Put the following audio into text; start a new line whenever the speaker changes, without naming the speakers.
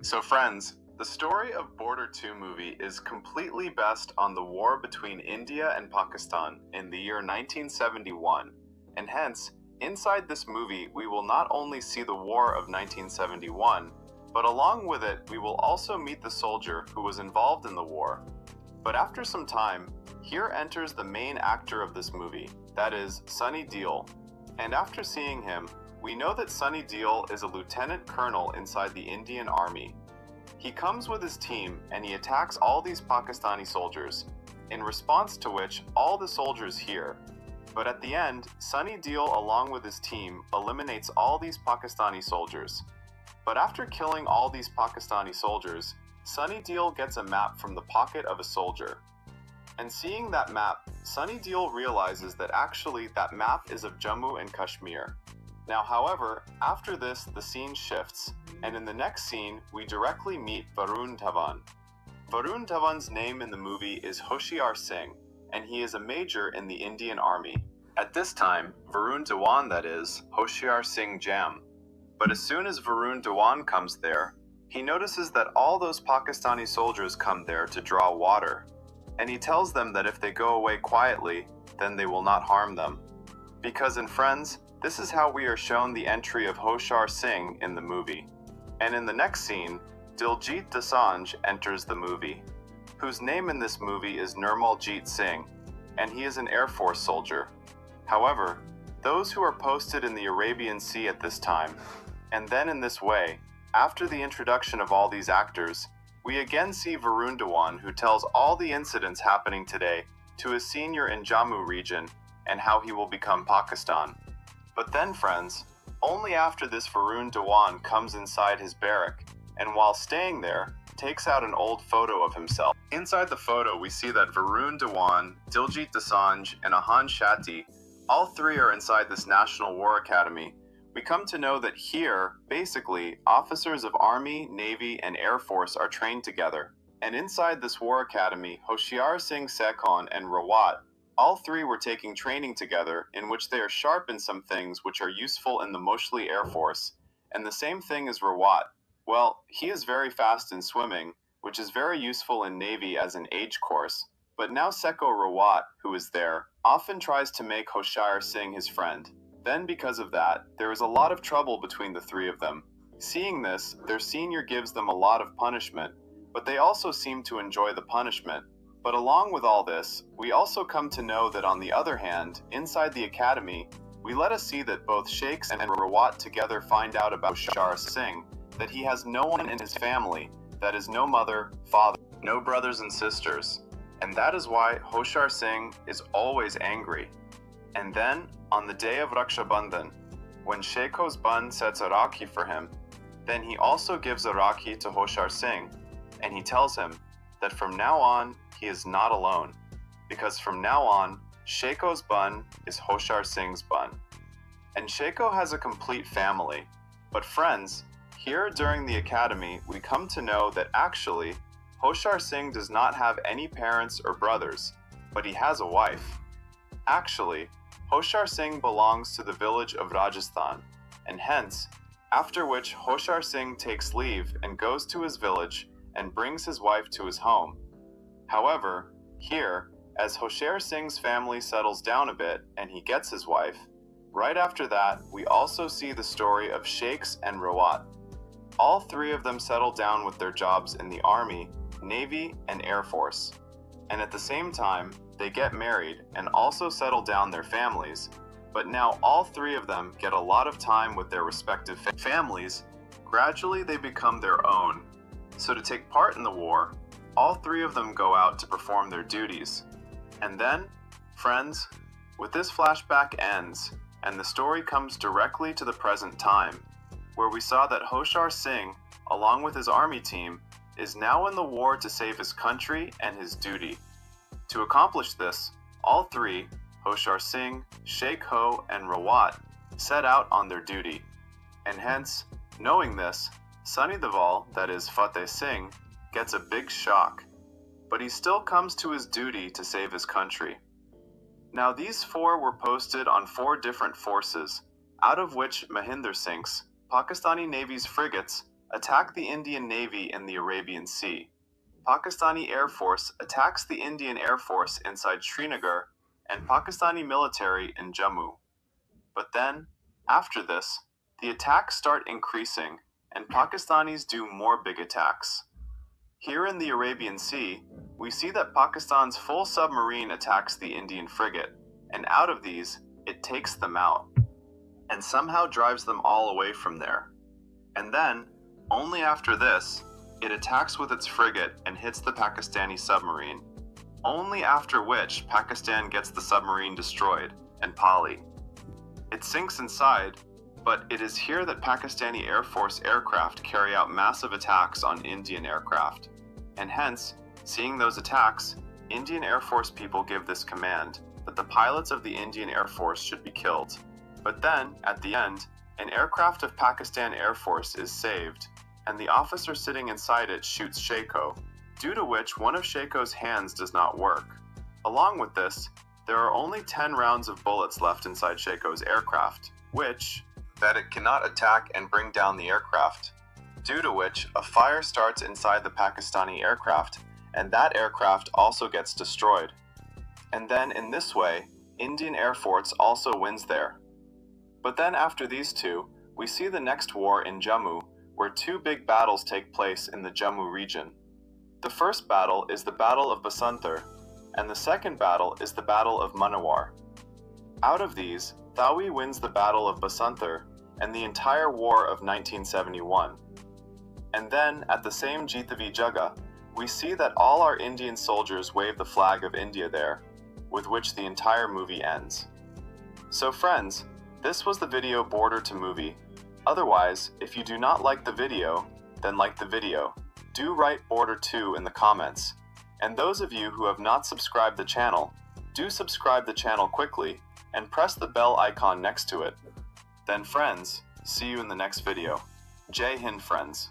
So friends, the story of Border 2 movie is completely based on the war between India and Pakistan in the year 1971, and hence, inside this movie we will not only see the war of 1971, but along with it we will also meet the soldier who was involved in the war. But after some time, here enters the main actor of this movie, that is Sunny Deol, and after seeing him, we know that Sunny Deol is a lieutenant colonel inside the Indian Army. He comes with his team and he attacks all these Pakistani soldiers, in response to which all the soldiers hear. But at the end, Sunny Deol along with his team eliminates all these Pakistani soldiers. But after killing all these Pakistani soldiers, Sunny Deol gets a map from the pocket of a soldier. And seeing that map, Sunny Deol realizes that actually that map is of Jammu and Kashmir. Now, however, after this, the scene shifts, and in the next scene, we directly meet Varun Dhawan. Varun Dhawan's name in the movie is Hoshiar Singh, and he is a major in the Indian Army. At this time, Varun Dhawan, that is, Hoshiar Singh Jam. But as soon as Varun Dhawan comes there, he notices that all those Pakistani soldiers come there to draw water, and he tells them that if they go away quietly, then they will not harm them. Because in friends, this is how we are shown the entry of Hoshiar Singh in the movie. And in the next scene, Diljit Dosanjh enters the movie, whose name in this movie is Nirmaljit Singh, and he is an Air Force soldier. However, those who are posted in the Arabian Sea at this time, and then in this way, after the introduction of all these actors, we again see Varun Dhawan, who tells all the incidents happening today to his senior in Jammu region and how he will become Pakistan. But then, friends, only after this Varun Dhawan comes inside his barrack, and while staying there, takes out an old photo of himself. Inside the photo, we see that Varun Dhawan, Diljit Dosanjh, and Ahan Shatti, all three are inside this National War Academy. We come to know that here, basically, officers of Army, Navy, and Air Force are trained together. And inside this War Academy, Hoshiar Singh Sekhon and Rawat, all three were taking training together in which they are sharp in some things which are useful in the Mostly Air Force. And the same thing as Rawat. Well, he is very fast in swimming, which is very useful in Navy as an age course. But now Sekho Rawat, who is there, often tries to make Hoshiar Singh his friend. Then because of that, there is a lot of trouble between the three of them. Seeing this, their senior gives them a lot of punishment, but they also seem to enjoy the punishment. But along with all this, we also come to know that on the other hand, inside the academy, we let us see that both Sheikhs and Rawat together find out about Hoshiar Singh, that he has no one in his family, that is no mother, father, no brothers and sisters. And that is why Hoshiar Singh is always angry. And then, on the day of Raksha Bandhan, when Sheikho's Bun sets a Rakhi for him, then he also gives a Rakhi to Hoshiar Singh, and he tells him that from now on, he is not alone, because from now on, Sheikho's Bun is Hoshiar Singh's bun. And Sheikho has a complete family. But friends, here during the academy, we come to know that actually, Hoshiar Singh does not have any parents or brothers, but he has a wife. Actually, Hoshiar Singh belongs to the village of Rajasthan, and hence, after which Hoshiar Singh takes leave and goes to his village and brings his wife to his home. However, here, as Hoshiar Singh's family settles down a bit and he gets his wife, right after that, we also see the story of Sheikhs and Rawat. All three of them settle down with their jobs in the Army, Navy, and Air Force. And at the same time, they get married and also settle down their families, but now all three of them get a lot of time with their respective families. Gradually, they become their own. So to take part in the war, all three of them go out to perform their duties. And then, friends, with this flashback ends, and the story comes directly to the present time, where we saw that Hoshiar Singh, along with his army team, is now in the war to save his country and his duty. To accomplish this, all three, Hoshiar Singh, Sheikho, and Rawat, set out on their duty. And hence, knowing this, Sunny Deol, that is Fateh Singh, gets a big shock. But he still comes to his duty to save his country. Now these four were posted on 4 different forces, out of which Mahinder Singh's, Pakistani Navy's frigates, attack the Indian Navy in the Arabian Sea. Pakistani Air Force attacks the Indian Air Force inside Srinagar and Pakistani military in Jammu. But then, after this, the attacks start increasing and Pakistanis do more big attacks. Here in the Arabian Sea, we see that Pakistan's full submarine attacks the Indian frigate, and out of these, it takes them out, and somehow drives them all away from there. And then, only after this, it attacks with its frigate and hits the Pakistani submarine, only after which Pakistan gets the submarine destroyed, and Pali. It sinks inside, but it is here that Pakistani Air Force aircraft carry out massive attacks on Indian aircraft. And hence, seeing those attacks, Indian Air Force people give this command that the pilots of the Indian Air Force should be killed. But then, at the end, an aircraft of Pakistan Air Force is saved, and the officer sitting inside it shoots Sheiko, due to which one of Sheiko's hands does not work. Along with this, there are only 10 rounds of bullets left inside Sheiko's aircraft, that it cannot attack and bring down the aircraft, due to which a fire starts inside the Pakistani aircraft, and that aircraft also gets destroyed. And then in this way, Indian Air Force also wins there. But then after these two, we see the next war in Jammu, where two big battles take place in the Jammu region. The first battle is the Battle of Basantar, and the second battle is the Battle of Manawar. Out of these, Thawi wins the Battle of Basantar and the entire war of 1971. And then, at the same Jitavi Jaga, we see that all our Indian soldiers wave the flag of India there, with which the entire movie ends. So friends, this was the video Border to Movie. Otherwise, if you do not like the video, then like the video. Do write Border 2 in the comments. And those of you who have not subscribed the channel, do subscribe the channel quickly and press the bell icon next to it. Then friends, see you in the next video. Jai Hind friends.